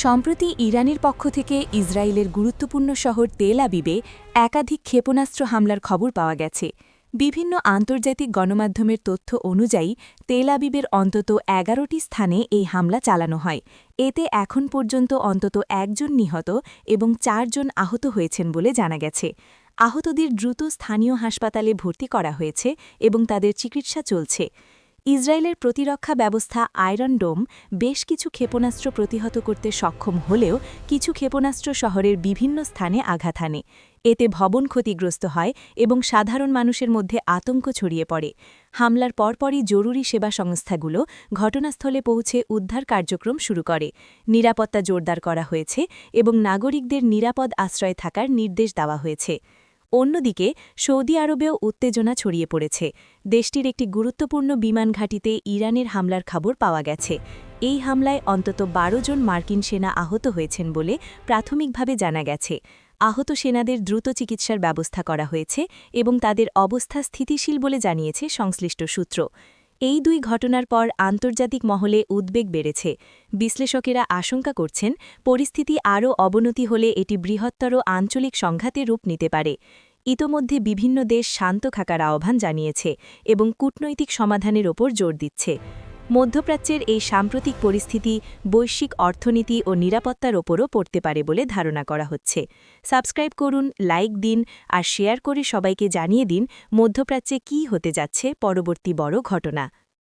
সম্প্রতি ইরানের পক্ষ থেকে ইসরায়েলের গুরুত্বপূর্ণ শহর তেল আবিবে একাধিক ক্ষেপণাস্ত্র হামলার খবর পাওয়া গেছে। বিভিন্ন আন্তর্জাতিক গণমাধ্যমের তথ্য অনুযায়ী তেল আবিবের অন্তত ১১টি স্থানে এই হামলা চালানো হয়। এতে এখন পর্যন্ত অন্তত একজন নিহত এবং ৪ জন আহত হয়েছেন বলে জানা গেছে। আহতদের দ্রুত স্থানীয় হাসপাতালে ভর্তি করা হয়েছে এবং তাদের চিকিৎসা চলছে। ইসরায়েলের প্রতিরক্ষা ব্যবস্থা আয়রন ডোম বেশ কিছু ক্ষেপণাস্ত্র প্রতিহত করতে সক্ষম হলেও কিছু ক্ষেপণাস্ত্র শহরের বিভিন্ন স্থানে আঘাত হানে। এতে ভবন ক্ষতিগ্রস্ত হয় এবং সাধারণ মানুষের মধ্যে আতঙ্ক ছড়িয়ে পড়ে। হামলার পরপরই জরুরি সেবা সংস্থাগুলো ঘটনাস্থলে পৌঁছে উদ্ধার কার্যক্রম শুরু করে। নিরাপত্তা জোরদার করা হয়েছে এবং নাগরিকদের নিরাপদ আশ্রয়ে থাকার নির্দেশ দেওয়া হয়েছে। অন্যদিকে সৌদি আরবেও উত্তেজনা ছড়িয়ে পড়েছে। দেশটির একটি গুরুত্বপূর্ণ বিমান ঘাঁটিতে ইরানের হামলার খবর পাওয়া গেছে। এই হামলায় অন্তত ১২ জন মার্কিন সেনা আহত হয়েছেন বলে প্রাথমিকভাবে জানা গেছে। আহত সেনাদের দ্রুত চিকিৎসার ব্যবস্থা করা হয়েছে এবং তাদের অবস্থা স্থিতিশীল বলে জানিয়েছে সংশ্লিষ্ট সূত্র। এই দুই ঘটনার পর আন্তর্জাতিক মহলে উদ্বেগ বেড়েছে। বিশ্লেষকেরা আশঙ্কা করছেন, পরিস্থিতি আরও অবনতি হলে এটি বৃহত্তর আঞ্চলিক সংঘাতে রূপ নিতে পারে। ইতোমধ্যে বিভিন্ন দেশ শান্ত থাকার আহ্বান জানিয়েছে এবং কূটনৈতিক সমাধানের ওপর জোর দিচ্ছে। মধ্যপ্রাচ্যের এই সাম্প্রতিক পরিস্থিতি বৈশ্বিক অর্থনীতি ও নিরাপত্তার ওপরও পড়তে পারে বলে ধারণা করা হচ্ছে। সাবস্ক্রাইব করুন, লাইক দিন আর শেয়ার করে সবাইকে জানিয়ে দিন মধ্যপ্রাচ্যে কী হতে যাচ্ছে পরবর্তী বড় ঘটনা।